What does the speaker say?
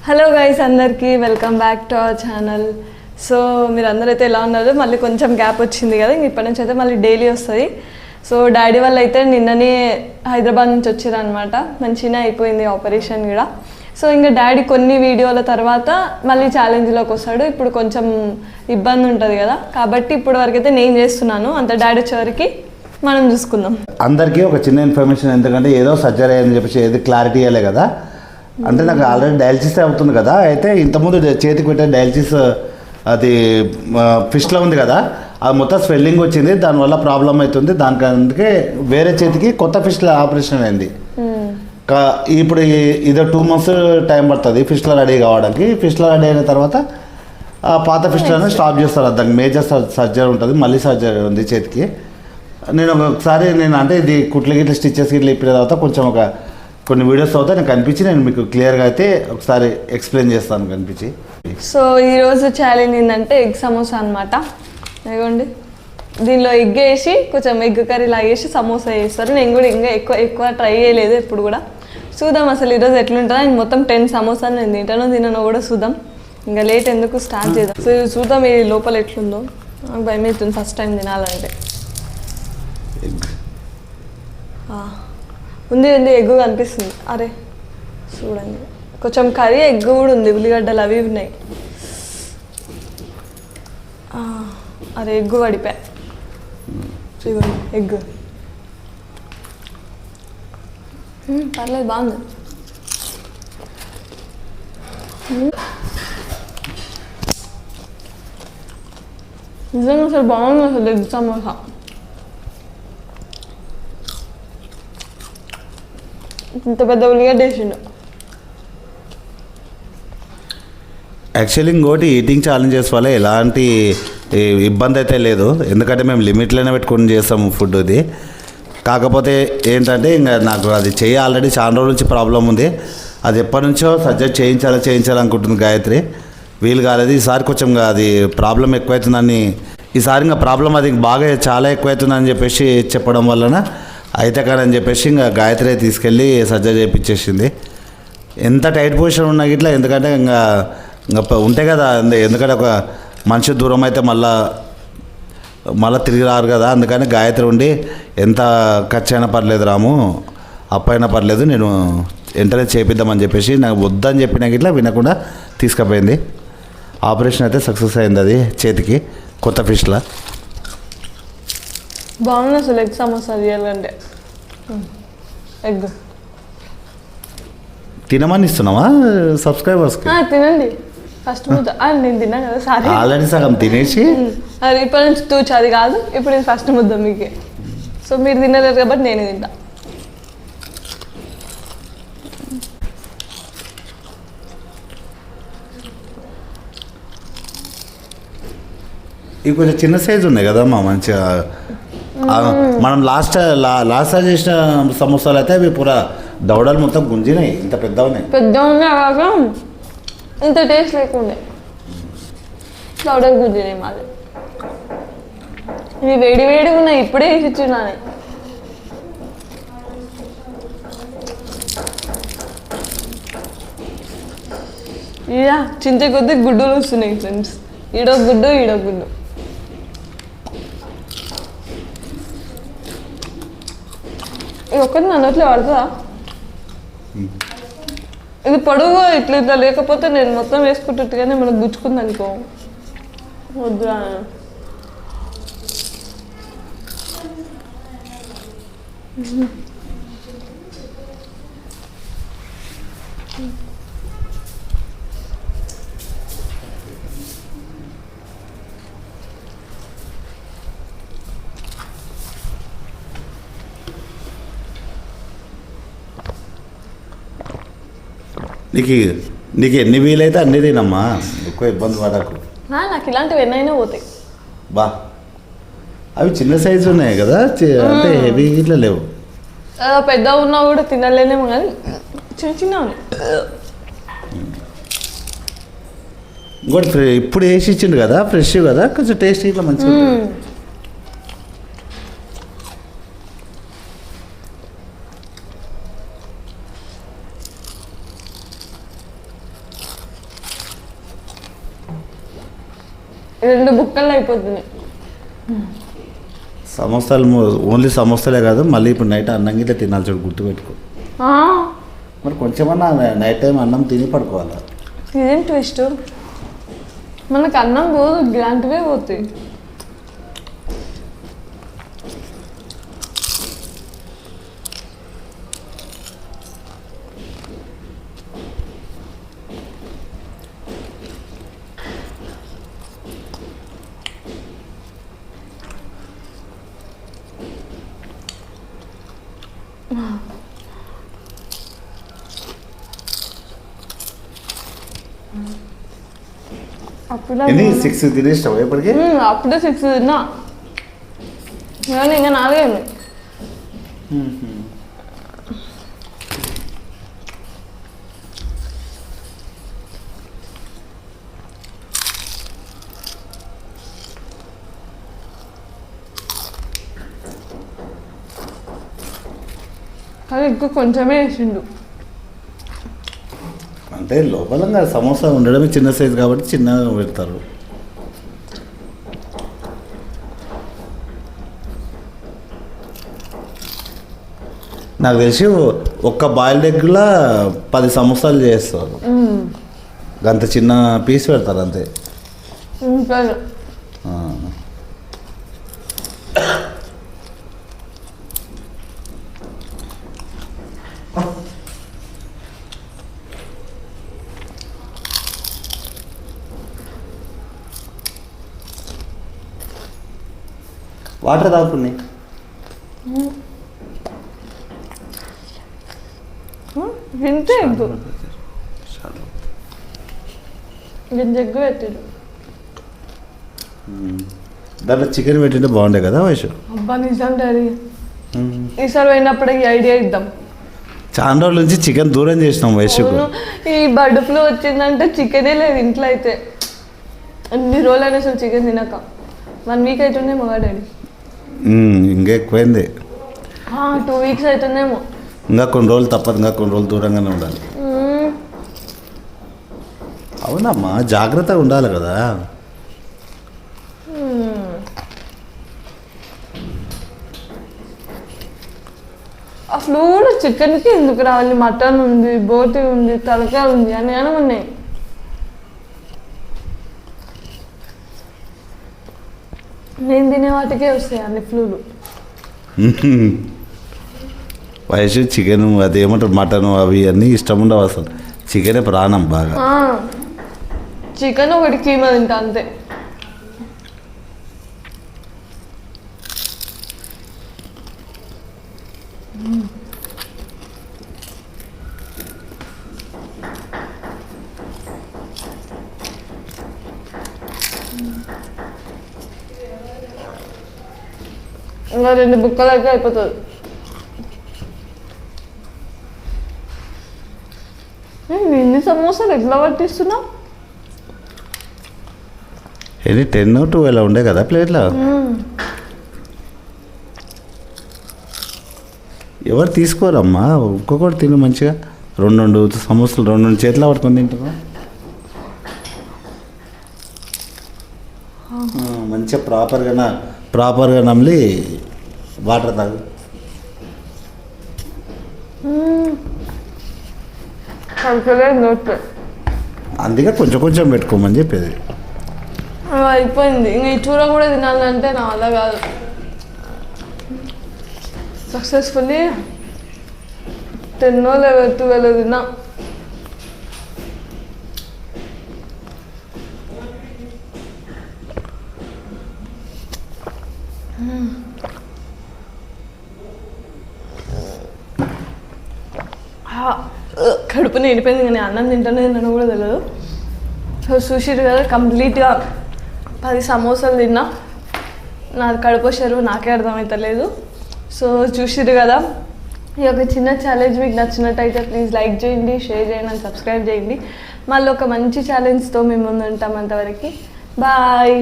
Hello guys, అందరికీ welcome back to our channel. So మీరు అందరైతే ఎలా ఉన్నారు? మళ్ళీ కొంచెం గ్యాప్ వచ్చింది కదా, ఇప్పటి నుంచి అయితే మళ్ళీ డైలీ వస్తుంది. సో డాడీ వాళ్ళు అయితే నిన్ననే హైదరాబాద్ నుంచి వచ్చారనమాట. మంచిగానే అయిపోయింది ఆపరేషన్ కూడా. సో ఇంకా డాడీ కొన్ని వీడియోల తర్వాత మళ్ళీ ఛాలెంజ్లోకి వస్తాడు. ఇప్పుడు కొంచెం ఇబ్బంది ఉంటుంది కదా, కాబట్టి ఇప్పుడు వరకైతే నేను చేస్తున్నాను. అంత డాడీ వచ్చేవరకు మనం చూసుకుందాం. అందరికీ ఒక చిన్న ఇన్ఫర్మేషన్, ఎందుకంటే ఏదో సర్జరీ అని చెప్పేసి ఏది క్లారిటీ ఇవ్వలే కదా. అంటే నాకు ఆల్రెడీ డయాలసిస్ అవుతుంది కదా. అయితే ఇంతకుముందు చేతికి పెట్టే డయాలసిస్ అది ఫిష్లో ఉంది కదా, అది మొత్తం స్వెల్లింగ్ వచ్చింది, దానివల్ల ప్రాబ్లం అవుతుంది. దానికి అందుకే వేరే చేతికి కొత్త ఫిష్లో ఆపరేషన్ అయింది. ఇప్పుడు ఇదో 2 months టైం పడుతుంది ఫిష్లో రెడీ కావడానికి. ఫిష్లో రెడీ అయిన తర్వాత పాత ఫిష్లను స్టాప్ చేస్తారు. దానికి మేజర్ సర్జరీ ఉంటుంది, మళ్ళీ సర్జరీ ఉంది చేతికి. నేను ఒకసారి అంటే ఇది కుట్లు గిట్ల స్టిచెస్ గిట్ల ఇప్పిన తర్వాత కొంచెం కొన్ని వీడియోస్ అవుతా నాకు కనిపించి నేను మీకు క్లియర్గా అయితే ఒకసారి ఎక్స్ప్లెయిన్ చేస్తాను కనిపించి. సో ఈరోజు ఛాలెంజ్ ఏంటంటే ఎగ్ సమోసా అనమాట. ఇదిగోండి, దీనిలో ఎగ్ వేసి కొంచెం ఎగ్ కర్రీ లాగా వేసి సమోసా చేస్తారు. నేను కూడా ఇంకా ఎక్కువ ట్రై చేయలేదు ఎప్పుడు కూడా. చూద్దాం అసలు ఈరోజు ఎట్లుంటుందో. నేను మొత్తం 10 సమోసాలు నేను తినను కూడా చూద్దాం. ఇంకా లేట్ ఎందుకు, స్టార్ట్ చేద్దాం. సో చూద్దాం ఈ లోపల ఎట్లుందో. నాకు భయం అవుతుంది ఫస్ట్ టైం తినాలంటే. ఉంది ఎగ్గు కనిపిస్తుంది. అరే చూడండి, కొంచెం కర్రీ ఎగ్ కూడా ఉంది, ఉల్లిగడ్డలు అవి ఉన్నాయి. అరే ఎగ్గు పడిపోయా. ఎగ్ పర్లేదు, బాగుంది. నిజంగా అసలు బాగుంది అసలు ఎగ్ సమోసా. ఇంత పెద్ద ఉల్లిగడ్డ వేసిండు. యాక్చువల్లీ ఇంకోటి ఈటింగ్ ఛాలెంజెస్ వల్ల ఎలాంటి ఇబ్బంది అయితే లేదు, ఎందుకంటే మేము లిమిట్లోనే పెట్టుకుని చేస్తాము ఫుడ్. ఇది కాకపోతే ఏంటంటే ఇంకా నాకు అది ఆల్రెడీ చాలా రోజుల నుంచి ప్రాబ్లం ఉంది. అది ఎప్పటి నుంచో సర్జరీ చేయించాలనుకుంటుంది గాయత్రి, వీలు కాలేదు. ఈసారి కొంచెం అది ప్రాబ్లం ఎక్కువవుతుందని, ఈసారి ఇంకా ప్రాబ్లం అది బాగా చాలా ఎక్కువవుతుందని చెప్పేసి చెప్పడం వలన అయితే కాదని చెప్పేసి ఇంకా గాయత్రి తీసుకెళ్ళి సర్జరీ చేయించేసింది. ఎంత టైట్ పొజిషన్ ఉన్నా ఇట్లా, ఎందుకంటే ఇంకా ఉంటే కదా, ఎందుకంటే ఒక మనిషి దూరం అయితే మళ్ళీ తిరిగి రారు కదా. అందుకని గాయత్రి ఉండి ఎంత ఖర్చు అయినా పర్లేదు రాము, అప్పైనా పర్లేదు, నేను వెంటనే చేపిద్దామని చెప్పేసి నాకు వద్దని చెప్పినా ఇట్లా వినకుండా తీసుకుపోయింది. ఆపరేషన్ అయితే సక్సెస్ అయింది, అది చేతికి కొత్త ఫిష్లా. బాగుంది అసలు ఎగ్ సమోసా రియల్గా. ఎగ్ తినమని ఇస్తున్నావా సబ్స్క్రైబర్స్కి? తినండి ఫస్ట్ ముద్ద. నేను తిన్నా కదా సారీ, ఆల్రెడీ సగం తినేసి. అది ఇప్పటి నుంచి తూచి అది కాదు, ఇప్పుడు నేను ఫస్ట్ ముద్ద మీకే. సో మీరు తినలేరు కాబట్టి నేను తింటా. ఇవి కొంచెం చిన్న సైజు ఉన్నాయి కదమ్మా, మంచిగా. మనం లాస్ట్ సార్ చేసిన సమోసాలు అయితే అవి పూరా దవడలు మొత్తం గుంజినాయి, ఇంత పెద్ద ఉన్నాయి. ఇంత టేస్ట్ లేకుండే దవడలు గుంజినాయి మాది. ఇవి వేడిగా ఉన్నాయి, ఇప్పుడే వేసి ఇచ్చినాను. ఇక చింత కొద్ది గుడ్డులు వస్తున్నాయి ఫ్రెండ్స్. ఈడో గుడ్డు. ఇది ఒక్కటి నన్ను అట్లా పడుతుందా? ఇది పొడుగు ఇట్లా లేకపోతే నేను మొత్తం వేసుకుంటుట్టుగానే మనకు గుచ్చుకుంది అనుకో. వద్దురా. నీకు ఎన్ని వీలైతే అన్ని తినమ్మా, ఎక్కువ ఇబ్బంది పడకు. నాకు ఇలాంటివి ఎన్నైనా పోతాయి బా. అవి చిన్న సైజు ఉన్నాయి కదా, అంటే హెవీ ఇట్లా లేవు. పెద్ద ఉన్నా కూడా తినలేనేమో, కానీ చిన్న ఉన్నాయి. ఇంకోటి ఇప్పుడు వేసి ఇచ్చిండు కదా, ఫ్రెష్ కదా, కొంచెం టేస్ట్ ఇట్లా మంచిగా. రెండు బుక్కలు అయిపోతుంది. సమోసాలు ఓన్లీ సమోసాలే కాదు, మళ్ళీ ఇప్పుడు నైట్ అన్నం గిట్ల తినాలి చూడు, గుర్తుపెట్టుకో. మరి కొంచెమన్నా నైట్ టైం అన్నం తిని పడుకోవాలి. ఇదేం ట్విస్ట్, మనకు అన్నం పోదు, ఇలాంటివే పోతాయి. అప్పుడే 6 తినేస్తావు ఎప్పటికీ? అప్పుడే 6 తిన్నా, కానీ ఇంకా 4 అయింది. కానీ ఎక్కువ కొంచెమే వేసిండు. అంటే లోపల సమోసా ఉండడమే చిన్న సైజు కాబట్టి చిన్నగా పెడతారు. నాకు తెలిసి ఒక్క బాయిల్డ్ ఎగ్లా 10 సమోసాలు చేస్తారు. అంత చిన్న పీస్ పెడతారు అంతే. వాటర్ తాగుతున్నాయి. వింటే ఎగ్గు ఎగ్గు పెట్టాడు. దాంట్లో చికెన్ పెట్టింటే బాగుండే కదా వయసు. అబ్బా నిజం డాడీ, ఈసారి పోయినప్పుడు ఈ ఐడియా ఇద్దాం. చాలా రోజుల నుంచి చికెన్ దూరం చేసినాం వయసుకు. ఈ బర్డ్ ఫ్లూ వచ్చిందంటే చికెనే లేదు ఇంట్లో అయితే. అన్ని రోజులు అయినా అసలు చికెన్ తినక 1 వీక్ అవుతుందేమో డాడీ. ఇంకా ఎక్కువైంది. 2 వీక్స్ అవుతుందేమో. ఇంకా కొన్ని రోజులు తప్పదు, ఇంకా కొన్ని రోజులు దూరంగానే ఉండాలి. అవునమ్మా, జాగ్రత్తగా ఉండాలి కదా. ఆ ఫ్లూ కూడా చికెన్కి ఎందుకు రావాలి? మటన్ ఉంది, బోటి ఉంది, తలకాయ ఉంది అని ఉన్నాయి. నేను తినే వాటికే వస్తాయి అన్ని ఫ్లూలు. వయసు చికెన్ అది ఏమంటారు మటన్ అవి అన్నీ ఇష్టం ఉండవు అసలు. చికెనే ప్రాణం బాగా. చికెన్ ఒకటి కీమా తింటా అంతే. ఇంకా 2 బుక్కలు అయితే అయిపోతుంది. ఇన్ని సమోసాలు ఎట్లా పట్టిస్తున్నావు? ఇది 10 12 ఉండే కదా ప్లేట్లో. ఎవరు తీసుకోరమ్మా, ఒక్కొక్కటి తిను మంచిగా. 2 సమోసాలు 2 చేతిలో పట్టుకొని తింటారా? మంచిగా ప్రాపర్గా నమ్మి వాటర్ తాగు. అందుకే కొంచెం కొంచెం పెట్టుకోమని చెప్పేది. అయిపోయింది. ఇంకా ఈ చూర కూడా తినాలంటే నా వల్ల కాదు. సక్సెస్ఫుల్లీ 10 11 12 తిన్నా. కడుపు నిండిపోయింది, కానీ అన్నం తింటానే తిన్నాను కూడా తెలియదు. సో చూసిరు కదా, కంప్లీట్గా 10 సమోసాలు తిన్నా. నాది కడుపు చెరువు నాకే అర్థమవుతలేదు. సో చూసిరు కదా, ఈ యొక్క చిన్న ఛాలెంజ్ మీకు నచ్చినట్టయితే ప్లీజ్ లైక్ చేయండి, షేర్ చేయండి అండ్ సబ్స్క్రైబ్ చేయండి. మళ్ళీ ఒక మంచి ఛాలెంజ్తో మేము ముందు ఉంటాం. అంతవరకు బాయ్.